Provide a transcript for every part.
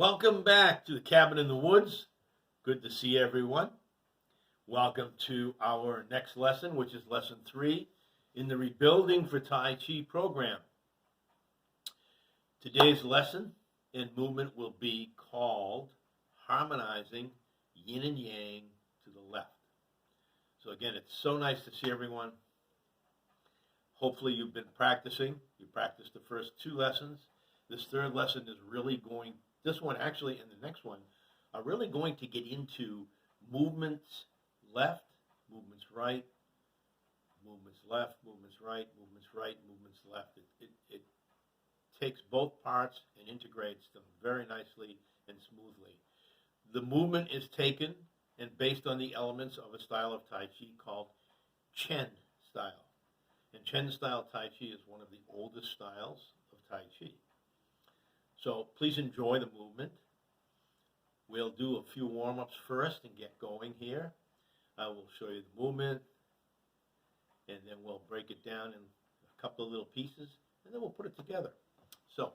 Welcome back to the Cabin in the Woods. Good to see everyone. Welcome to our next lesson, which is lesson 3 in the Rebuilding for Tai Chi program. Today's lesson and movement will be called Harmonizing Yin and Yang to the Left. So again, it's so nice to see everyone. Hopefully you've been practicing. You practiced the first 2 lessons. This third lesson is really going, this one actually and the next one are really going to get into movements left, movements right, movements left, movements right, movements right, movements left. It takes both parts and integrates them very nicely and smoothly. The movement is taken and based on the elements of a style of Tai Chi called Chen style. And Chen style Tai Chi is one of the oldest styles of Tai Chi. So please enjoy the movement. We'll do a few warm-ups first and get going here. I will show you the movement, and then we'll break it down in a couple of little pieces, and then we'll put it together. So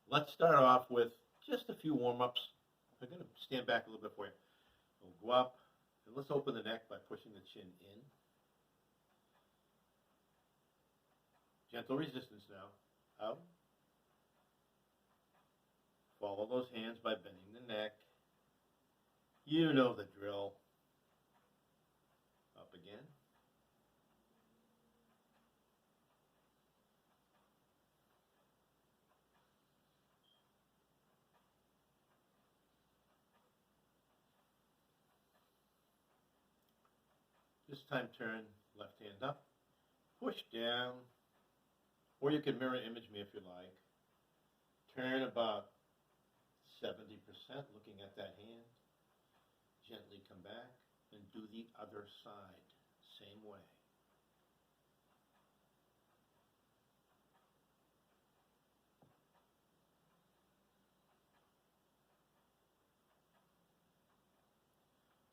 let's start off with just a few warm-ups. I'm going to stand back a little bit for you. We'll go up, and let's open the neck by pushing the chin in. Gentle resistance now. Out. Follow those hands by bending the neck. You know the drill. Up again. This time turn left hand up. Push down. Or you can mirror image me if you like. Turn about 70% looking at that hand. Gently come back and do the other side. Same way.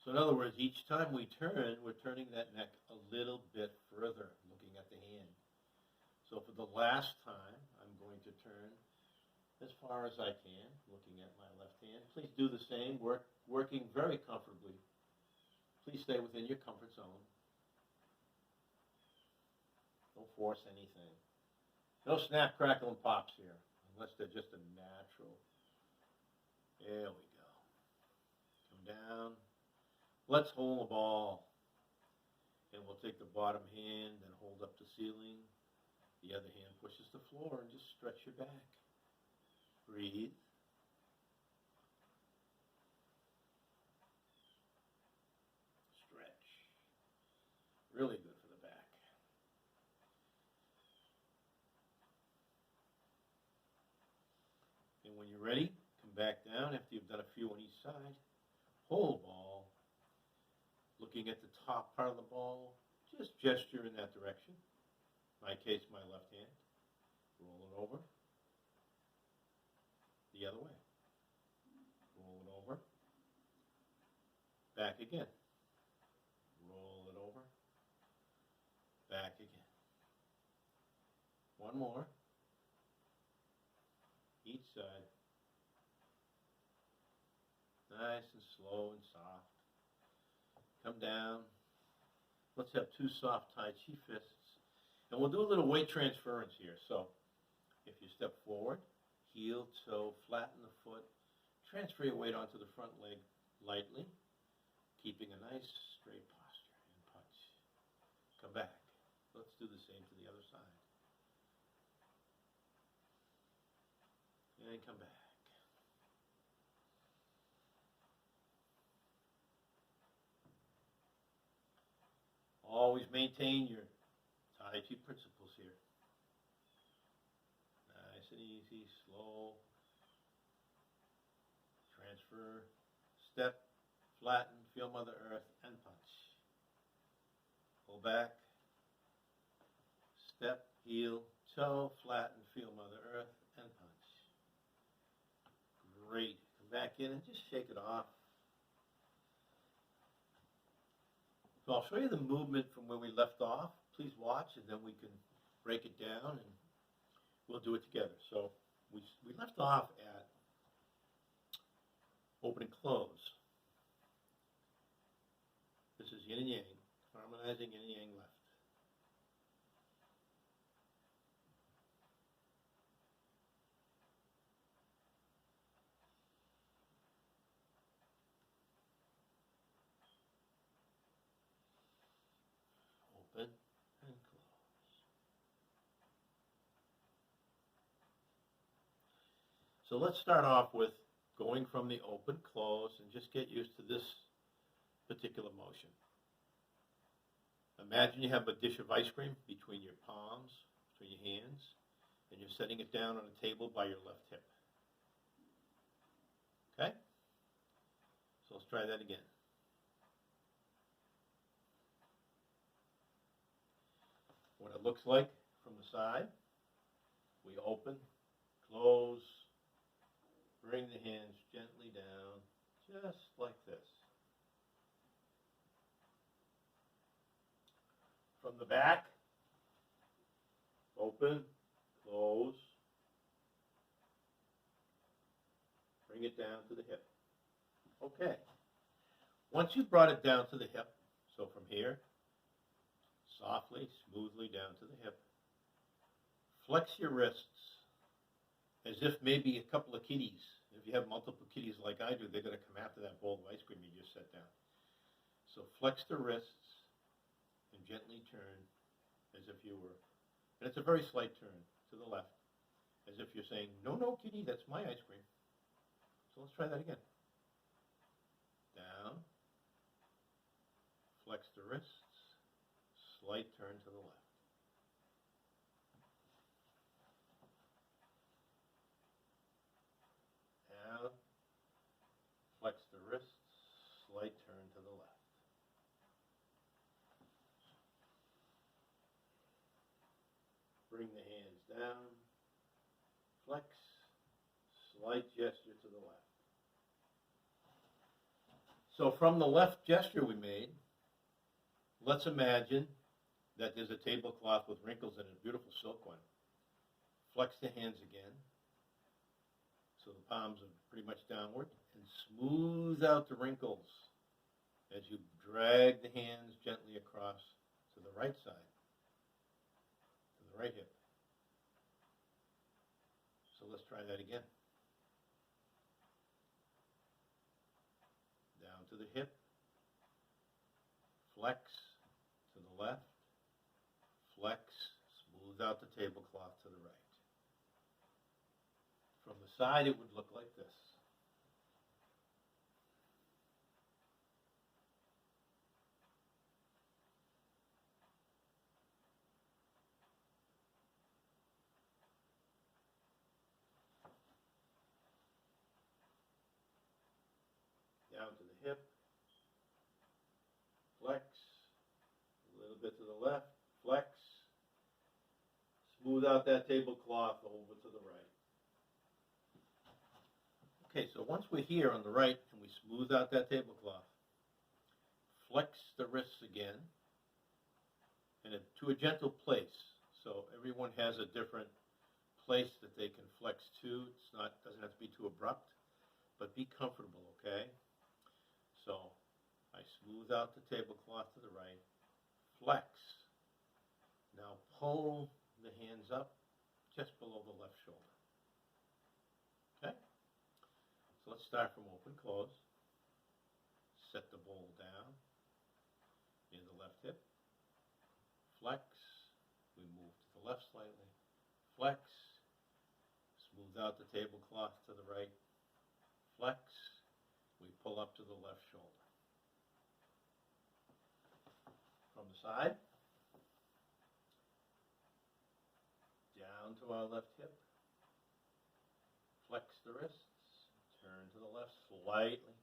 So in other words, each time we turn, we're turning that neck a little bit further looking at the hand. So for the last time, I'm going to turn as far as I can, looking at my left hand. Please do the same, working very comfortably. Please stay within your comfort zone. Don't force anything. No snap, crackle, and pops here, unless they're just a natural. There we go. Come down. Let's hold the ball. And we'll take the bottom hand and hold up the ceiling. The other hand pushes the floor and just stretch your back. Breathe. Stretch. Really good for the back. And when you're ready, come back down after you've done a few on each side. Hold ball. Looking at the top part of the ball, just gesture in that direction. In my case, my left hand. Roll it over. The other way. Roll it over. Back again. Roll it over. Back again. One more. Each side. Nice and slow and soft. Come down. Let's have 2 soft Tai Chi fists. And we'll do a little weight transference here. So if you step forward, heel, toe, flatten the foot, transfer your weight onto the front leg lightly, keeping a nice straight posture and punch. Come back. Let's do the same to the other side. And come back. Always maintain your Tai Chi principles here. Nice and easy, slow. Transfer, step, flatten, feel Mother Earth, and punch. Pull back, step, heel, toe, flatten, feel Mother Earth, and punch. Great. Come back in and just shake it off. So I'll show you the movement from where we left off. Please watch, and then we can break it down, and we'll do it together. So we left off at Open and close. This is yin and yang, harmonizing yin and yang left. Open and close. So let's start off with going from the open, close, and just get used to this particular motion. Imagine you have a dish of ice cream between your palms, between your hands, and you're setting it down on a table by your left hip. Okay? So let's try that again. What it looks like from the side, we open, close, bring the hands gently down, just like this. From the back, open, close, bring it down to the hip. Okay. Once you've brought it down to the hip, so from here, softly, smoothly down to the hip, flex your wrists as if maybe a couple of kitties. If you have multiple kitties like I do, they're going to come after that bowl of ice cream you just set down. So flex the wrists and gently turn as if you were, and it's a very slight turn to the left, as if you're saying, no, no, kitty, that's my ice cream. So let's try that again. Down, flex the wrists, slight turn to the left. Down, flex the wrists, slight turn to the left. Bring the hands down, flex, slight gesture to the left. So from the left gesture we made, let's imagine that there's a tablecloth with wrinkles in it, a beautiful silk one. Flex the hands again, so the palms are pretty much downward, and smooth out the wrinkles as you drag the hands gently across to the right side, to the right hip. So let's try that again. Down to the hip, flex to the left, flex, smooth out the tablecloth to the right. From the side, it would look like this. Down to the hip, flex, a little bit to the left, flex, smooth out that tablecloth over to the right. Okay, so once we're here on the right and we smooth out that tablecloth, flex the wrists again and to a gentle place. So everyone has a different place that they can flex to. Doesn't have to be too abrupt, but be comfortable, okay? So I smooth out the tablecloth to the right, flex. Now pull the hands up just below the left shoulder. Okay? So let's start from open, close. Set the bowl down near the left hip. Flex. We move to the left slightly. Flex. Smooth out the tablecloth to the right. Flex. We pull up to the left shoulder. From the side, down to our left hip, flex the wrists, turn to the left slightly,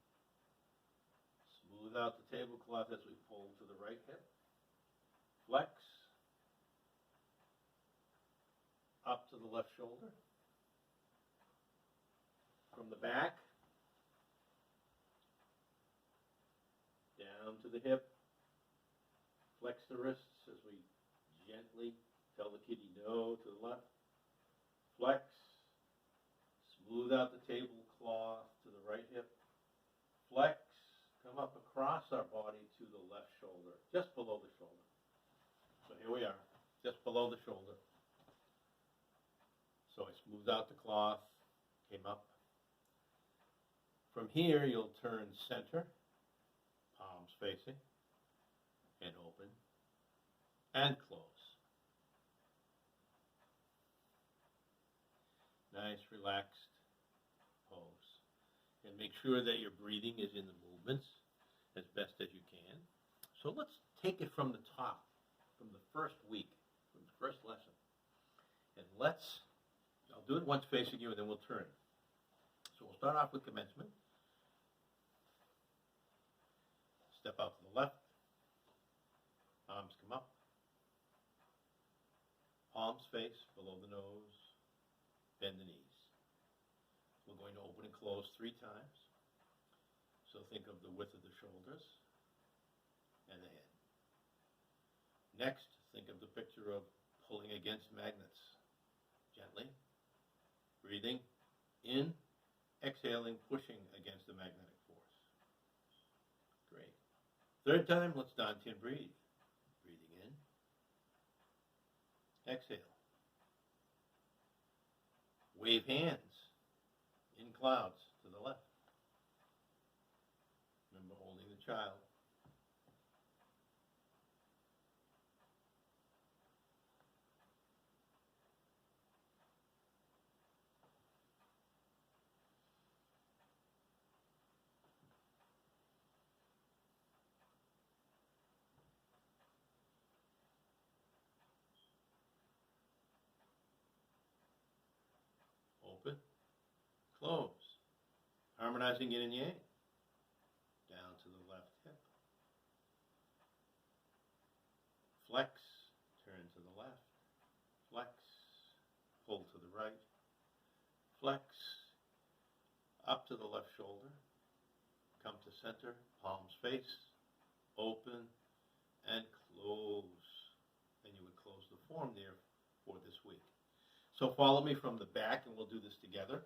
smooth out the tablecloth as we pull to the right hip, flex, up to the left shoulder, from the back, down to the hip, flex the wrists as we gently tell the kitty no to the left, flex, smooth out the tablecloth to the right hip, Flex, come up across our body to the left shoulder, just below the shoulder. So here we are, just below the shoulder. So I smoothed out the cloth, came up. From here, you'll turn center, palms facing, and open, and close. Nice, relaxed pose. And make sure that your breathing is in the movements as best as you can. So let's take it from the top, from the first week, from the first lesson. And I'll do it once facing you and then we'll turn. So we'll start off with commencement. Step out to the left. Arms come up. Palms face below the nose. Bend the knees. We're going to open and close 3 times. So think of the width of the shoulders and the head. Next, think of the picture of pulling against magnets. Gently. Breathing in. Exhaling, pushing against the magnetic force. Great. 3rd time, let's Dantian breathe. Breathing in. Exhale. Wave hands in clouds to the left. Remember holding the child. Open, close, harmonizing yin and yang, down to the left hip, flex, turn to the left, flex, pull to the right, flex, up to the left shoulder, come to center, palms face, open, and close. And you would close the form there for this week. So follow me from the back and we'll do this together.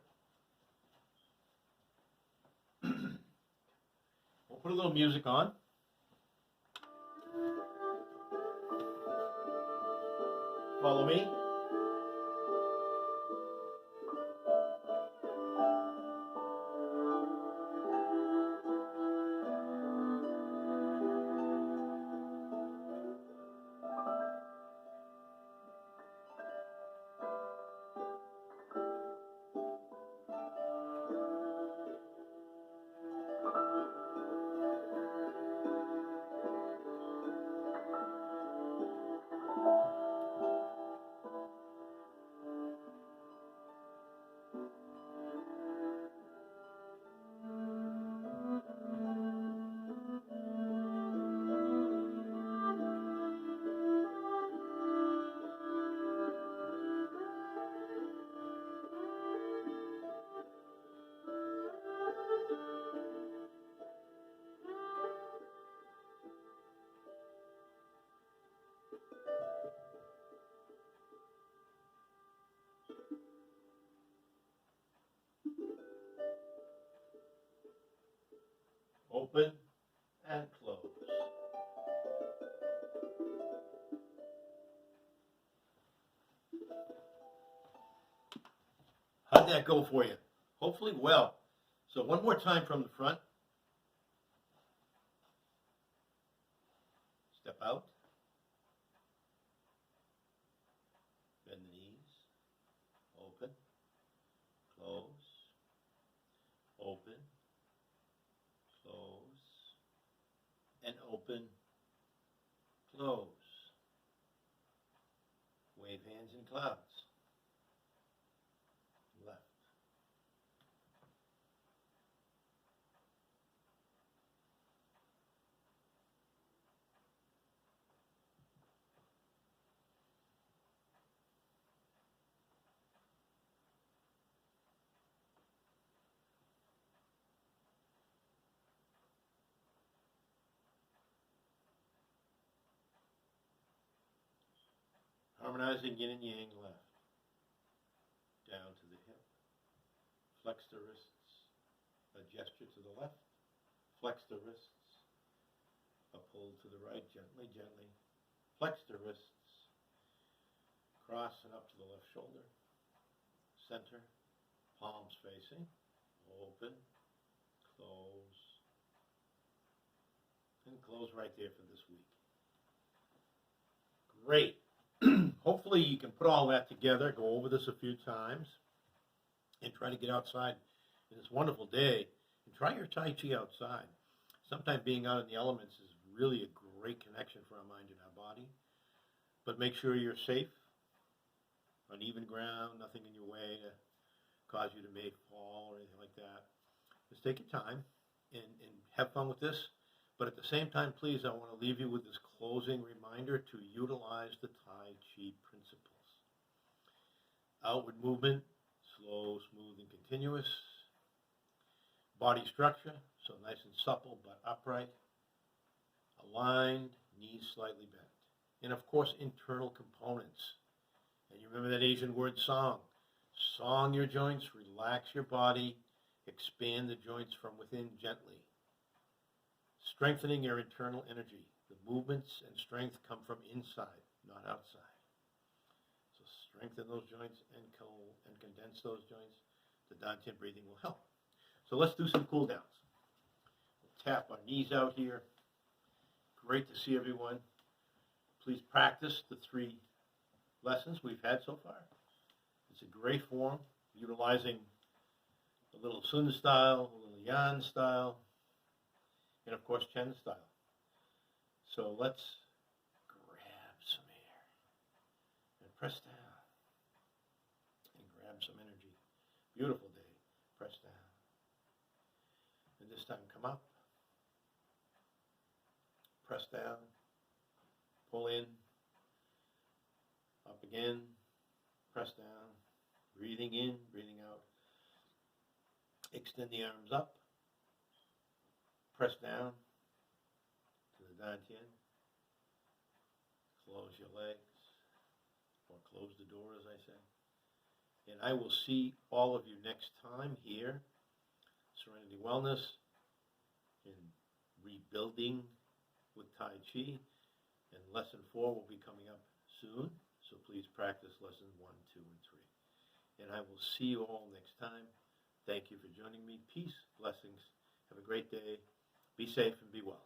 We'll put a little music on. Follow me. Open and close. How'd that go for you? Hopefully well. So one more time from the front. Step out. Bend the knees. Open. Close. Open. Close. And open. Close. Wave hands in clouds. Left. Harmonizing yin and yang left. Down to the hip. Flex the wrists. A gesture to the left. Flex the wrists. A pull to the right, gently, gently. Flex the wrists. Cross and up to the left shoulder. Center. Palms facing. Open. Close. And close right there for this week. Great. Hopefully you can put all that together, go over this a few times, and try to get outside in this wonderful day, and try your Tai Chi outside. Sometimes being out in the elements is really a great connection for our mind and our body, but make sure you're safe, on even ground, nothing in your way to cause you to make fall or anything like that. Just take your time and have fun with this. But at the same time, please, I want to leave you with this closing reminder to utilize the Tai Chi principles. Outward movement, slow, smooth, and continuous. Body structure, so nice and supple but upright. Aligned, knees slightly bent. And of course, internal components. And you remember that Asian word song. Song your joints, relax your body, expand the joints from within gently. Strengthening your internal energy. The movements and strength come from inside, not outside. So strengthen those joints and condense those joints. The Dantian breathing will help. So let's do some cool downs. We'll tap our knees out here. Great to see everyone. Please practice the 3 lessons we've had so far. It's a great form, utilizing a little Sun style, a little Yan style, and of course Chen style. So let's grab some air and press down and grab some energy. Beautiful day. Press down. And this time come up. Press down. Pull in. Up again. Press down. Breathing in, breathing out. Extend the arms up. Press down to the Dantian. Close your legs, or close the door, as I say. And I will see all of you next time here, Serenity Wellness, in Rebuilding with Tai Chi. And lesson 4 will be coming up soon, so please practice lesson 1, 2, and 3. And I will see you all next time. Thank you for joining me. Peace, blessings. Have a great day. Be safe and be well.